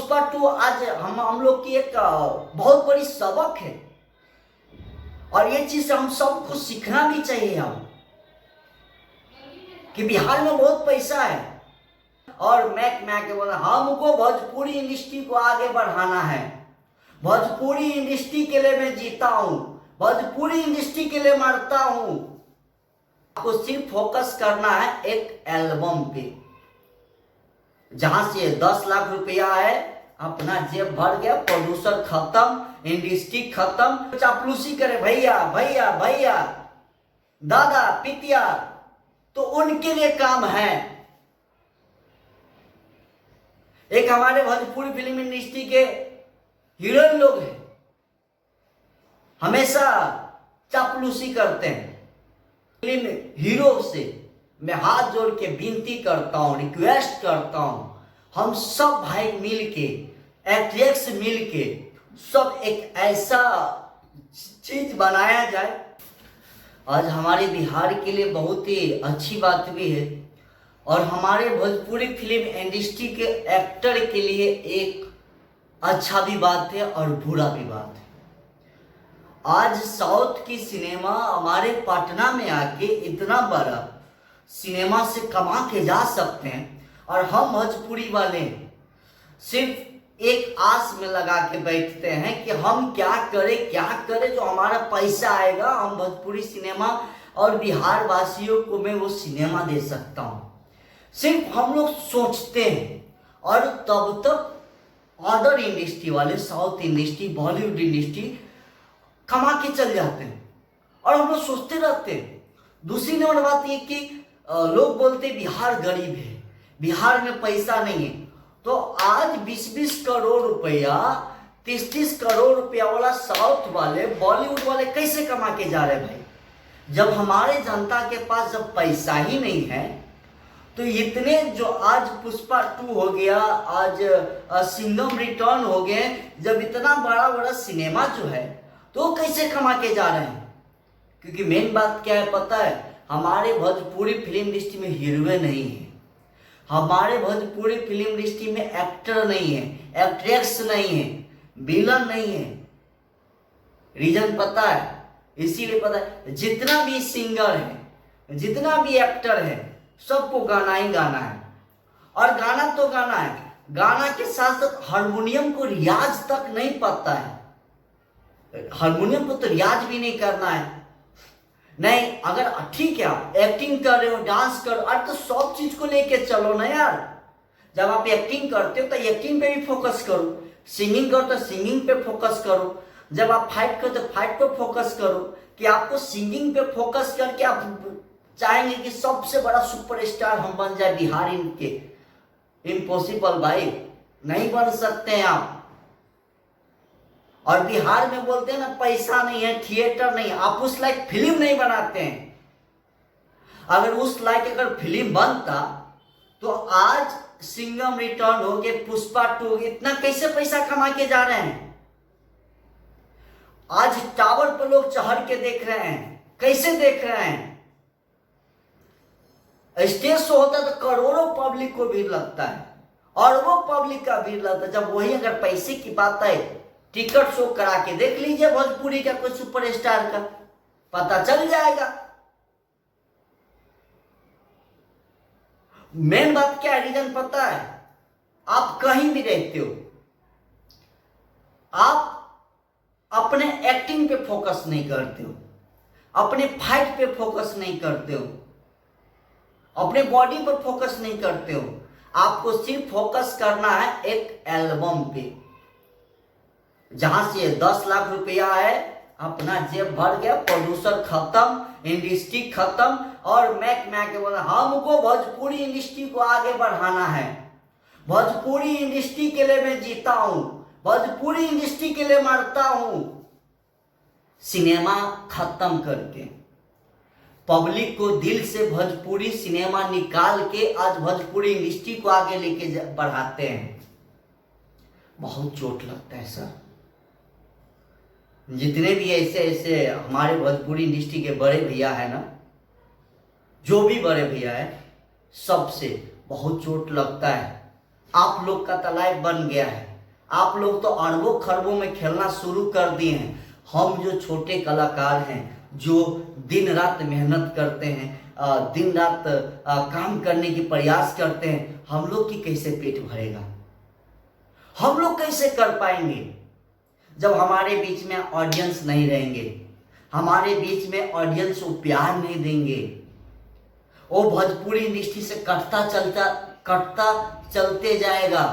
पुष्पा 2 आज हम लोग की एक बहुत बड़ी सबक है और ये चीज हम सबको सीखना भी चाहिए हम कि बिहार में बहुत पैसा है और मैं के बोला हमको भोजपुरी इंडस्ट्री को आगे बढ़ाना है। भोजपुरी इंडस्ट्री के लिए मैं जीता हूं, भोजपुरी इंडस्ट्री के लिए मरता हूं। आपको सिर्फ फोकस करना है एक एल्बम पे, जहां से 10 लाख रुपया है अपना जेब भर गया, प्रोड्यूसर खत्म, इंडस्ट्री खत्म। चापलूसी करे भैया भैया भैया, दादा पितिया, तो उनके लिए काम है। एक हमारे भोजपुरी फिल्म इंडस्ट्री के हीरोइन लोग हैं, हमेशा चापलूसी करते हैं। फिल्म हीरो से मैं हाथ जोड़ के विनती करता हूं, रिक्वेस्ट करता हूं, हम सब भाई मिल के, एक्ट्रेस मिल के सब एक ऐसा चीज बनाया जाए। आज हमारे बिहार के लिए बहुत ही अच्छी बात भी है और हमारे भोजपुरी फिल्म इंडस्ट्री के एक्टर के लिए एक अच्छा भी बात है और बुरा भी बात है। आज साउथ की सिनेमा हमारे पटना में आके इतना बड़ा सिनेमा से कमा के जा सकते हैं और हम भोजपुरी वाले सिर्फ एक आस में लगा के बैठते हैं कि हम क्या करें जो हमारा पैसा आएगा, हम भोजपुरी सिनेमा और बिहार वासियों को मैं वो सिनेमा दे सकता हूं। सिर्फ हम लोग सोचते हैं और तब तक अदर इंडस्ट्री वाले, साउथ इंडस्ट्री, बॉलीवुड इंडस्ट्री कमा के चल जाते हैं और हम लोग सोचते रहते हैं। दूसरी नंबर बात ये कि लोग बोलते बिहार गरीब है, बिहार में पैसा नहीं है। तो आज 20-20 करोड़ रुपया, 30-30 करोड़ रुपया वाला साउथ वाले, बॉलीवुड वाले कैसे कमा के जा रहे भाई? जब हमारे जनता के पास जब पैसा ही नहीं है तो इतने जो आज पुष्पा 2 हो गया, आज सिंघम रिटर्न हो गए, जब इतना बड़ा बड़ा सिनेमा जो है तो कैसे कमा के जा रहे हैं? क्योंकि मेन बात क्या है पता है, हमारे भोजपुरी फिल्म इंडस्ट्री में हीरोइन नहीं है, हमारे भोजपुरी फिल्म इंडस्ट्री में एक्टर नहीं है, एक्ट्रेस नहीं है, विलन नहीं है। रीजन पता है? इसीलिए पता है, जितना भी सिंगर है, जितना भी एक्टर है, सबको गाना ही गाना है। और गाना तो गाना है, गाना के साथ साथ हारमोनियम को रियाज तक नहीं पता है, हारमोनियम को तो रियाज भी नहीं करना है। नहीं, अगर ठीक है आप एक्टिंग कर रहे हो, डांस करो, अरे तो सब चीज को लेके चलो ना यार। जब आप एक्टिंग करते हो तो एक्टिंग पे भी फोकस करो, सिंगिंग करो तो सिंगिंग पे फोकस करो, जब आप फाइट करो तो फाइट पे फोकस करो। कि आपको सिंगिंग पे फोकस करके आप चाहेंगे कि सबसे बड़ा सुपरस्टार हम बन जाए बिहार इनके, इम्पॉसिबल भाई, नहीं बन सकते हैं आप। और बिहार में बोलते हैं ना पैसा नहीं है, थिएटर नहीं है, आप उस लायक फिल्म नहीं बनाते हैं। अगर उस लायक अगर फिल्म बनता तो आज सिंघम रिटर्न हो गए, पुष्पा 2, इतना कैसे पैसा कमा के जा रहे हैं? आज टावर पर लोग चढ़ के देख रहे हैं, कैसे देख रहे हैं? स्टेज शो होता है तो करोड़ों पब्लिक को भीड़ लगता है और वो पब्लिक का भीड़ लगता है। जब वही अगर पैसे की बात है, टिकट शो करा के देख लीजिए भोजपुरी का कोई सुपरस्टार का, पता चल जाएगा। मेन बात क्या है, रीजन पता है? आप कहीं भी रहते हो, आप अपने एक्टिंग पे फोकस नहीं करते हो, अपने फाइट पे फोकस नहीं करते हो, अपने बॉडी पर फोकस नहीं करते हो। आपको सिर्फ फोकस करना है एक एल्बम पे, जहां से 10 लाख रुपया है अपना जेब भर गया, प्रोड्यूसर खत्म, इंडस्ट्री खत्म। और मैं के बोला हमको भोजपुरी इंडस्ट्री को आगे बढ़ाना है, भोजपुरी इंडस्ट्री के लिए मैं जीता हूं, भोजपुरी इंडस्ट्री के लिए मरता हूं। सिनेमा खत्म करके पब्लिक को दिल से भोजपुरी सिनेमा निकाल के आज भोजपुरी इंडस्ट्री को आगे लेके बढ़ाते हैं। बहुत चोट लगता है सर। जितने भी ऐसे ऐसे हमारे भोजपुरी इंडस्ट्री के बड़े भैया है ना, जो भी बड़े भैया है, सबसे बहुत चोट लगता है। आप लोग का तो लाइफ बन गया है, आप लोग तो अरबों खरबों में खेलना शुरू कर दिए हैं। हम जो छोटे कलाकार हैं, जो दिन रात मेहनत करते हैं, दिन रात काम करने की प्रयास करते हैं, हम लोग की कैसे पेट भरेगा? हम लोग कैसे कर पाएंगे जब हमारे बीच में ऑडियंस नहीं रहेंगे, हमारे बीच में ऑडियंस को प्यार नहीं देंगे, वो भोजपुरी इंडस्ट्री से कटता चलते जाएगा,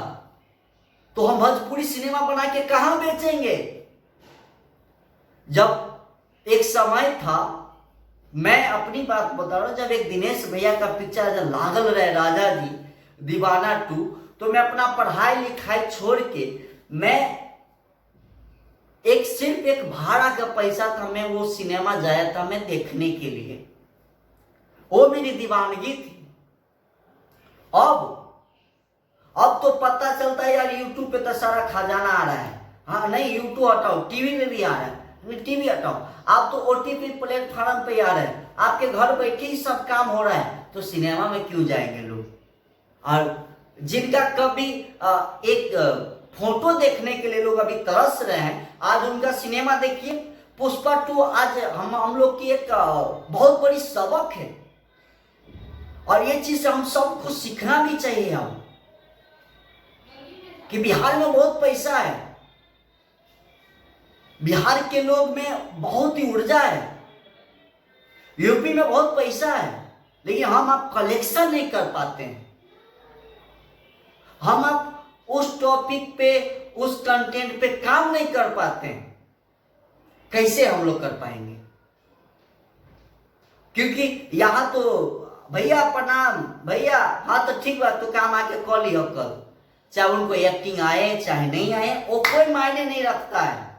तो हम भोजपुरी सिनेमा बना के कहां बेचेंगे? जब एक समय था, मैं अपनी बात बता रहा हूं, जब एक दिनेश भैया का पिक्चर जब लागल रहे राजा जी दीवाना 2, तो मैं अपना पढ़ाई लिखाई छोड़ के मैं सिर्फ एक भाड़ा का पैसा था, मैं वो सिनेमा जाया था मैं देखने के लिए। वो मेरी दीवानगी थी। अब तो पता चलता है यार यूट्यूब पे तो सारा खजाना आ रहा है। हाँ नहीं, यूट्यूब हटाओ, टीवी में भी आ रहा है, टीवी हटाओ, आप तो ओटीपी प्लेटफॉर्म पे आ रहे हैं, आपके घर बैठे ही सब काम हो रहा है, तो सिनेमा में क्यों जाएंगे लोग? और जिनका कभी एक फोटो देखने के लिए लोग अभी तरस रहे हैं, आज उनका सिनेमा देखिए। पुष्पा 2 आज हम लोग की एक बहुत बड़ी सबक है, और ये चीज हम सबको सीखना भी चाहिए हम, कि बिहार में बहुत पैसा है, बिहार के लोग में बहुत ही ऊर्जा है, यूपी में बहुत पैसा है, लेकिन हम आप कलेक्शन नहीं कर पाते हैं। हम आप उस टॉपिक पे, उस कंटेंट पे काम नहीं कर पाते हैं। कैसे हम लोग कर पाएंगे? क्योंकि यहां तो भैया प्रणाम भैया, हाँ तो ठीक बात, तो काम आके कॉल ही हो कल, चाहे उनको एक्टिंग आए चाहे नहीं आए, वो कोई मायने नहीं रखता है।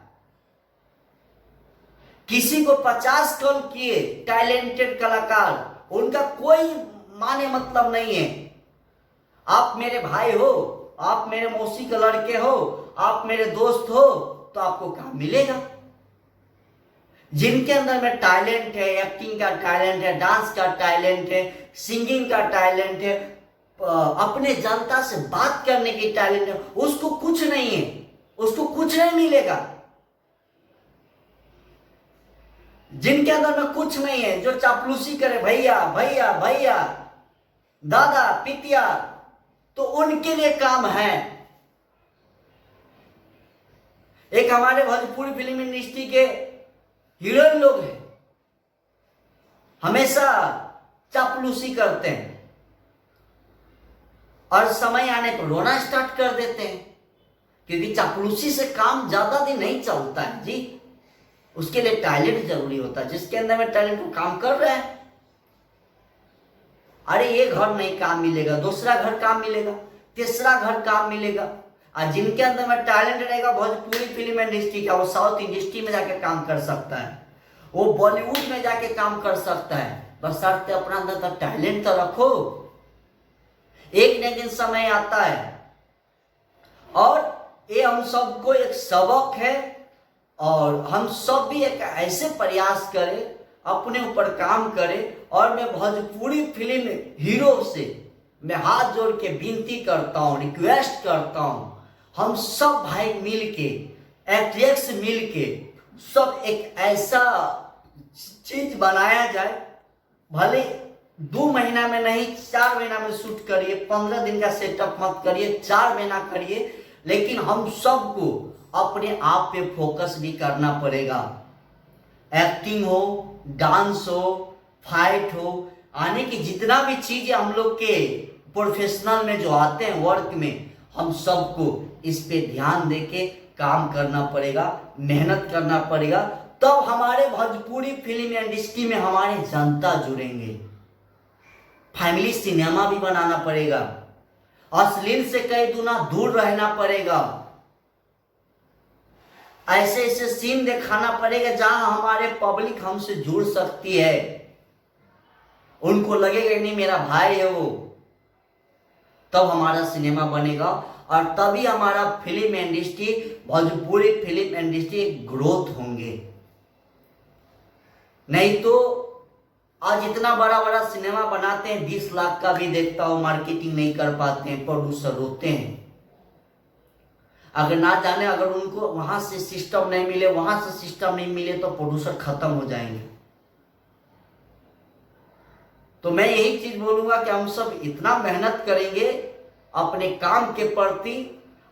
किसी को 50 कॉल किए टैलेंटेड कलाकार, उनका कोई माने मतलब नहीं है। आप मेरे भाई हो, आप मेरे मौसी के लड़के हो, आप मेरे दोस्त हो, तो आपको काम मिलेगा। जिनके अंदर में टैलेंट है, एक्टिंग का टैलेंट है, डांस का टैलेंट है, सिंगिंग का टैलेंट है, अपने जनता से बात करने की टैलेंट है, उसको कुछ नहीं है, उसको कुछ नहीं मिलेगा। जिनके अंदर में कुछ नहीं है, जो चापलूसी करे भैया भैया भैया, दादा पितिया, तो उनके लिए काम है। एक हमारे भोजपुरी फिल्म इंडस्ट्री के हीरोइन लोग हैं, हमेशा चापलूसी करते हैं और समय आने पर रोना स्टार्ट कर देते हैं, क्योंकि चापलूसी से काम ज्यादा दिन नहीं चलता है जी। उसके लिए टैलेंट जरूरी होता है, जिसके अंदर में टैलेंट वो काम कर रहे हैं। अरे ये घर नहीं काम मिलेगा, दूसरा घर काम मिलेगा, तीसरा घर काम मिलेगा। और जिनके अंदर में टैलेंट रहेगा भोजपुरी फिल्म इंडस्ट्री का, वो साउथ इंडस्ट्री में जाके काम कर सकता है, वो बॉलीवुड में जाके काम कर सकता है, बशर्ते अपना अंदर का टैलेंट तो रखो। एक न दिन समय आता है, और ये हम सबको एक सबक है, और हम सब भी एक ऐसे प्रयास करें, अपने ऊपर काम करें। और मैं भोजपुरी फिल्म हीरो से मैं हाथ जोड़ के विनती करता हूं, रिक्वेस्ट करता हूं, हम सब भाई मिलके, एक्ट्रेस मिलके, सब एक ऐसा चीज बनाया जाए, भले 2 महीना में नहीं 4 महीना में शूट करिए, 15 दिन का सेटअप मत करिए, 4 महीना करिए, लेकिन हम सबको अपने आप पे फोकस भी करना पड़ेगा। एक्टिंग हो, डांस हो, फाइट हो, आने की जितना भी चीजें हम लोग के प्रोफेशनल में जो आते हैं वर्क में, हम सबको इस पे ध्यान देके काम करना पड़ेगा, मेहनत करना पड़ेगा। तब हमारे भोजपुरी फिल्म इंडस्ट्री में हमारे जनता जुड़ेंगे। फैमिली सिनेमा भी बनाना पड़ेगा, अश्लील से कई गुना दूर रहना पड़ेगा, ऐसे ऐसे सीन दिखाना पड़ेगा जहां हमारे पब्लिक हमसे जुड़ सकती है, उनको लगेगा नहीं मेरा भाई है वो, तब हमारा सिनेमा बनेगा, और तभी हमारा film industry, Bhojpuri film industry growth होंगे। नहीं तो आज इतना बड़ा बड़ा सिनेमा बनाते हैं, 20 लाख का भी देखता हूं, मार्केटिंग नहीं कर पाते हैं, प्रोड्यूसर रोते हैं। अगर ना जाने, अगर उनको वहां से सिस्टम नहीं मिले, वहां से सिस्टम नहीं मिले, तो प्रोड्यूसर खत्म हो जाएंगे। तो मैं यही चीज बोलूंगा कि हम सब इतना मेहनत करेंगे अपने काम के प्रति,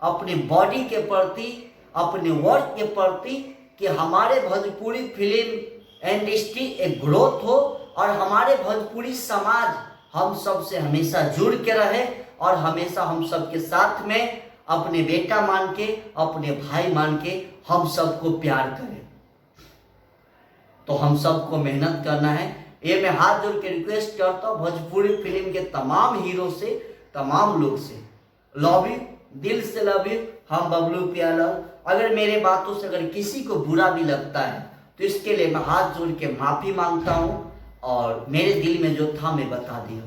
अपने बॉडी के प्रति, अपने वर्क के प्रति, कि हमारे भोजपुरी फिल्म इंडस्ट्री एक ग्रोथ हो और हमारे भोजपुरी समाज हम सब से हमेशा जुड़ के रहे और हमेशा हम सब के साथ में अपने बेटा मान के, अपने भाई मान के हम सबको प्यार करें। तो हम सबको मेहनत करना है। ये मैं हाथ जोड़ के रिक्वेस्ट करता हूँ भोजपुरी फिल्म के तमाम हीरो से, तमाम लोग से, लव यू, दिल से लव यू। हम बबलू प्यालाल। अगर मेरे बातों से अगर किसी को बुरा भी लगता है तो इसके लिए मैं हाथ जोड़ के माफी मांगता हूँ और मेरे दिल में जो था मैं बता दिया।